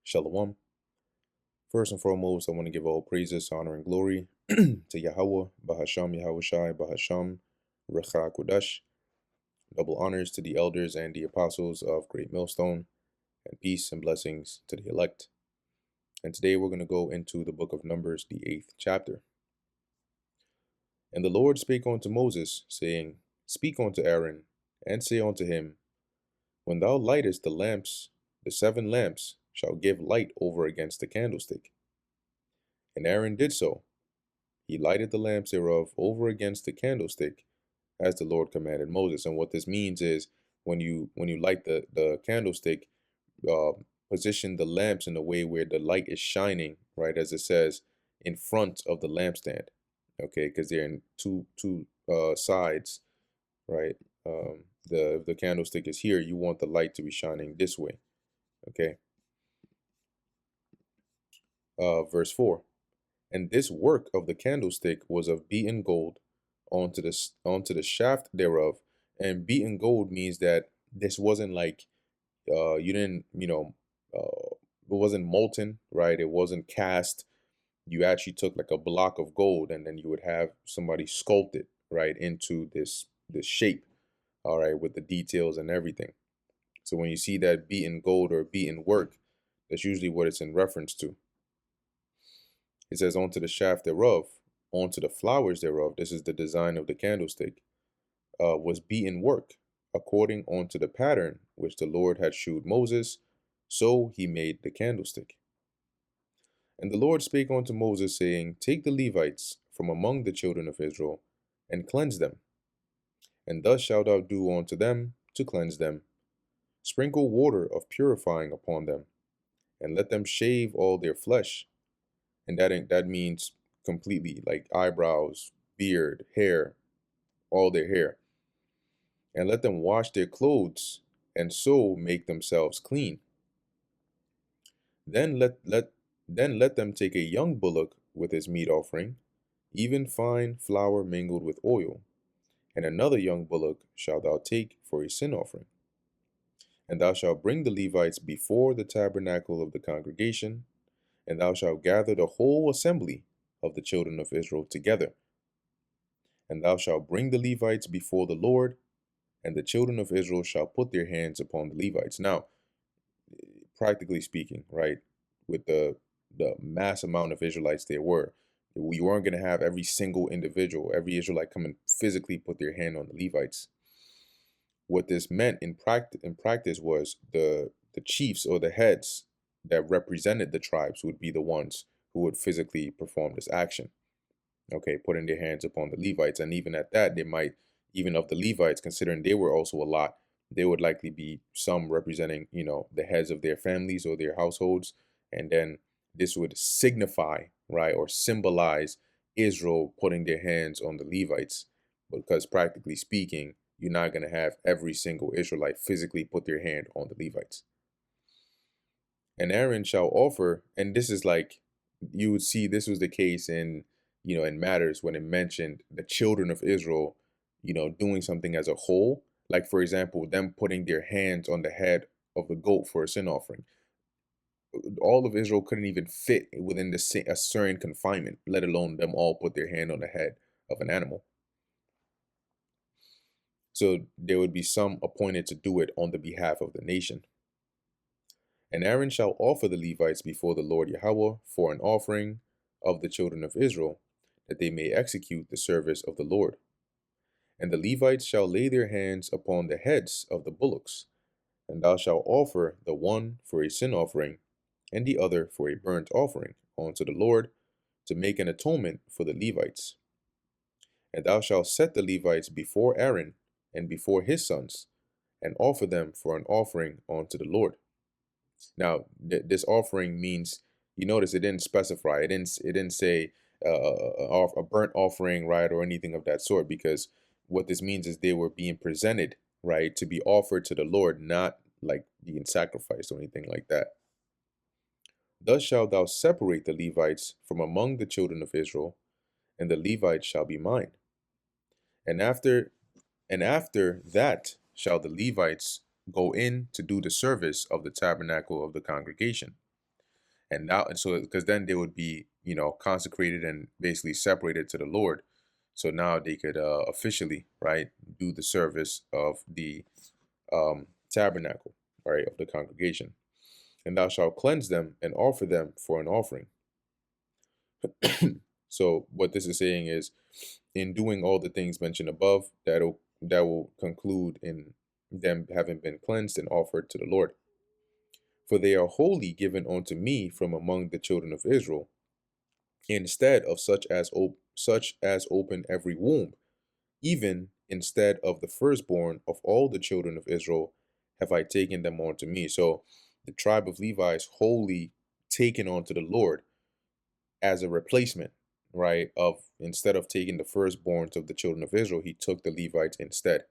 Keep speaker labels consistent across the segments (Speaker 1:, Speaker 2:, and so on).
Speaker 1: Shalom. First and foremost, I want to give all praises, honor, and glory to Yahweh, Bahasham Yahushai, Bahasham Recha Kodesh. Double honors to the elders and the apostles of Great Millstone, and peace and blessings to the elect. And today we're going to go into the book of Numbers, the 8th chapter. And the Lord spake unto Moses, saying, Speak unto Aaron, and say unto him, When thou lightest the lamps, the 7 lamps shall give light over against the candlestick. And Aaron did so. He lighted the lamps thereof over against the candlestick, as the Lord commanded Moses. And what this means is when you light the candlestick, uh, position the lamps in a way where the light is shining, right, as it says, in front of the lampstand. Okay, because they're in two sides, right? The candlestick is here. You want the light to be shining this way. Okay. Verse 4. And this work of the candlestick was of beaten gold onto the shaft thereof. And beaten gold means that this wasn't like you didn't, it wasn't molten, right? It wasn't cast. You actually took like a block of gold and then you would have somebody sculpt it, right, into this shape, all right, with the details and everything. So when you see that beaten gold or beaten work, that's usually what it's in reference to. It says, onto the shaft thereof, onto the flowers thereof, this is the design of the candlestick, was beaten work, according unto the pattern which the Lord had shewed Moses, so he made the candlestick. And the Lord spake unto Moses, saying, Take the Levites from among the children of Israel, and cleanse them. And thus shalt thou do unto them to cleanse them. Sprinkle water of purifying upon them, and let them shave all their flesh. And that means completely, like eyebrows, beard, hair, all their hair. And let them wash their clothes, and so make themselves clean. Then let them take a young bullock with his meat offering, even fine flour mingled with oil, and another young bullock shalt thou take for a sin offering. And thou shalt bring the Levites before the tabernacle of the congregation, and thou shalt gather the whole assembly of the children of Israel together. And thou shalt bring the Levites before the Lord, and the children of Israel shall put their hands upon the Levites. Now, practically speaking, right, with the mass amount of Israelites there were, we weren't going to have every single individual, every Israelite come and physically put their hand on the Levites. What this meant in practice was the chiefs or the heads that represented the tribes would be the ones who would physically perform this action. Okay, putting their hands upon the Levites. And even at that, they might, even of the Levites, considering they were also a lot, there would likely be some representing, the heads of their families or their households. And then this would signify, right, or symbolize Israel putting their hands on the Levites. Because practically speaking, you're not going to have every single Israelite physically put their hand on the Levites. And Aaron shall offer, and this is like, you would see this was the case in, in matters when it mentioned the children of Israel, doing something as a whole. Like, for example, them putting their hands on the head of the goat for a sin offering. All of Israel couldn't even fit within a certain confinement, let alone them all put their hand on the head of an animal. So there would be some appointed to do it on the behalf of the nation. And Aaron shall offer the Levites before the Lord Yahweh for an offering of the children of Israel, that they may execute the service of the Lord. And the Levites shall lay their hands upon the heads of the bullocks, and thou shalt offer the one for a sin offering, and the other for a burnt offering unto the Lord, to make an atonement for the Levites. And thou shalt set the Levites before Aaron and before his sons, and offer them for an offering unto the Lord. Now, this offering means, you notice it didn't specify. It didn't say a burnt offering, right, or anything of that sort, because what this means is they were being presented, right, to be offered to the Lord, not like being sacrificed or anything like that. Thus shalt thou separate the Levites from among the children of Israel, and the Levites shall be mine. And after that shall the Levites go in to do the service of the tabernacle of the congregation. And so because then they would be, consecrated and basically separated to the Lord. So now they could officially, right, do the service of the tabernacle, right, of the congregation. And thou shalt cleanse them and offer them for an offering. So what this is saying is, in doing all the things mentioned above, that will conclude in them having been cleansed and offered to the Lord. For they are wholly given unto me from among the children of Israel, instead of such as open every womb, even instead of the firstborn of all the children of Israel, have I taken them unto me. So the tribe of Levi is wholly taken unto the Lord as a replacement, right? Of instead of taking the firstborns of the children of Israel, he took the Levites instead.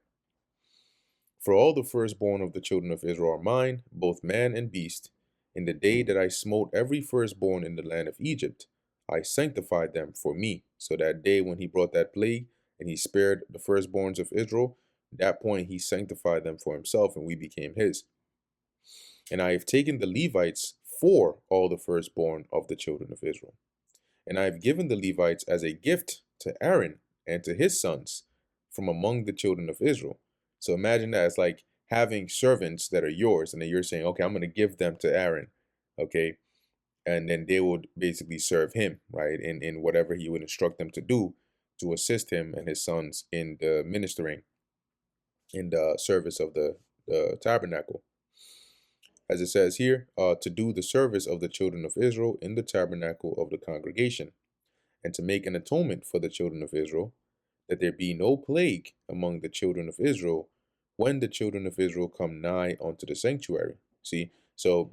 Speaker 1: For all the firstborn of the children of Israel are mine, both man and beast. In the day that I smote every firstborn in the land of Egypt, I sanctified them for me. So that day when he brought that plague and he spared the firstborns of Israel, at that point he sanctified them for himself and we became his. And I have taken the Levites for all the firstborn of the children of Israel. And I have given the Levites as a gift to Aaron and to his sons from among the children of Israel. So imagine that it's like having servants that are yours, and then you're saying, okay, I'm going to give them to Aaron, okay? And then they would basically serve him, right? In whatever he would instruct them to do to assist him and his sons in the ministering, in the service of the tabernacle. As it says here, to do the service of the children of Israel in the tabernacle of the congregation, and to make an atonement for the children of Israel, that there be no plague among the children of Israel when the children of Israel come nigh unto the sanctuary. See, so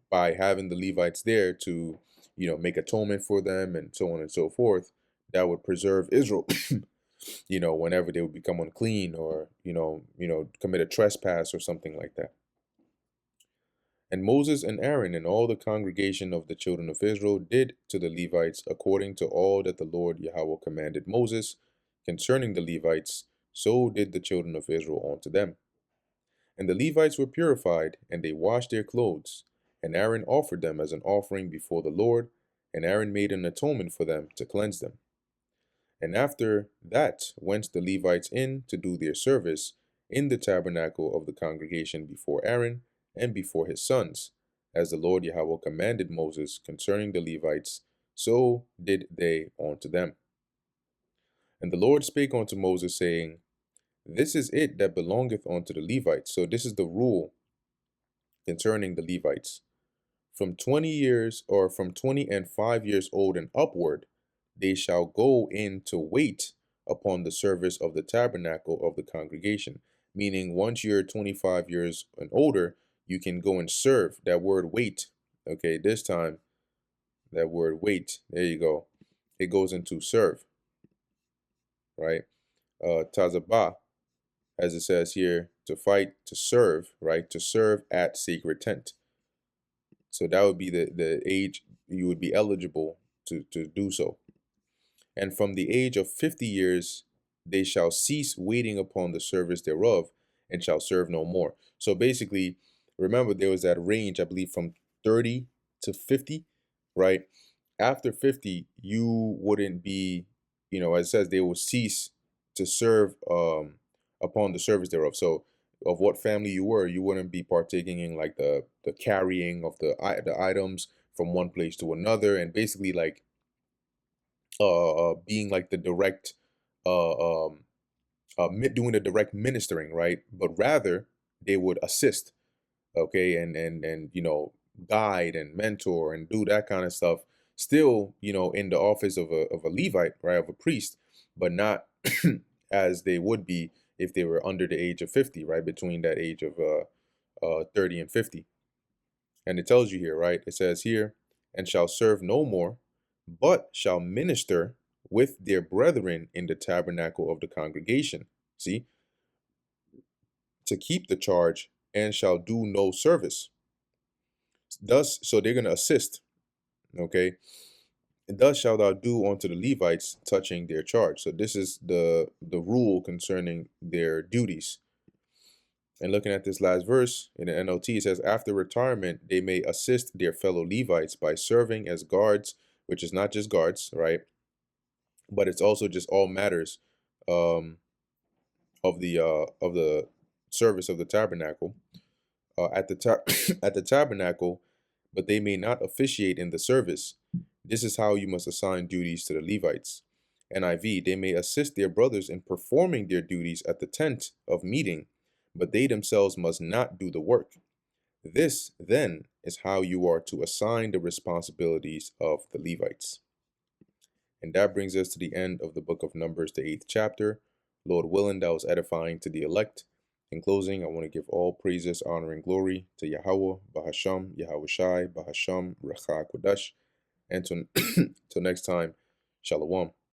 Speaker 1: by having the Levites there to, make atonement for them and so on and so forth, that would preserve Israel, whenever they would become unclean or, commit a trespass or something like that. And Moses and Aaron and all the congregation of the children of Israel did to the Levites according to all that the Lord Yahweh commanded Moses concerning the Levites, so did the children of Israel unto them. And the Levites were purified, and they washed their clothes. And Aaron offered them as an offering before the Lord, and Aaron made an atonement for them to cleanse them. And after that went the Levites in to do their service in the tabernacle of the congregation before Aaron and before his sons, as the Lord Yahweh commanded Moses concerning the Levites, so did they unto them. And the Lord spake unto Moses, saying, This is it that belongeth unto the Levites. So this is the rule concerning the Levites. From 20 years, or from 20 and 5 years old and upward, they shall go in to wait upon the service of the tabernacle of the congregation. Meaning, once you're 25 years and older, you can go and serve. That word wait, okay, this time, that word wait, there you go. It goes into serve, right? Tazabah, as it says here, to fight, to serve, right? To serve at sacred tent. So that would be the age you would be eligible to do so. And from the age of 50 years, they shall cease waiting upon the service thereof, and shall serve no more. So basically, remember there was that range, I believe, from 30 to 50, right? After 50, you wouldn't be, as it says, they will cease to serve upon the service thereof. So of what family you were, you wouldn't be partaking in like the carrying of the items from one place to another, and basically like being like the direct doing the direct ministering, right? But rather they would assist, okay, and guide and mentor and do that kind of stuff, still, in the office of a Levite, right, of a priest, but not as they would be if they were under the age of 50, right, between that age of 30 and 50. And it tells you here, right, it says here, and shall serve no more, but shall minister with their brethren in the tabernacle of the congregation. See, to keep the charge, and shall do no service. Thus, so they're going to assist, okay? And thus shalt thou do unto the Levites touching their charge. So this is the rule concerning their duties. And looking at this last verse in the NLT, it says, after retirement, they may assist their fellow Levites by serving as guards, which is not just guards, right? But it's also just all matters um, of the service of the tabernacle at the at the tabernacle, but they may not officiate in the service. This is how you must assign duties to the Levites. NIV, they may assist their brothers in performing their duties at the tent of meeting, but they themselves must not do the work. This, then, is how you are to assign the responsibilities of the Levites. And that brings us to the end of the book of Numbers, the 8th chapter. Lord willing, that was edifying to the elect. In closing, I want to give all praises, honor, and glory to Yahweh, Bahasham, Yahweh Shai, Bahasham, Racha Kodesh. And till next time, Shalom.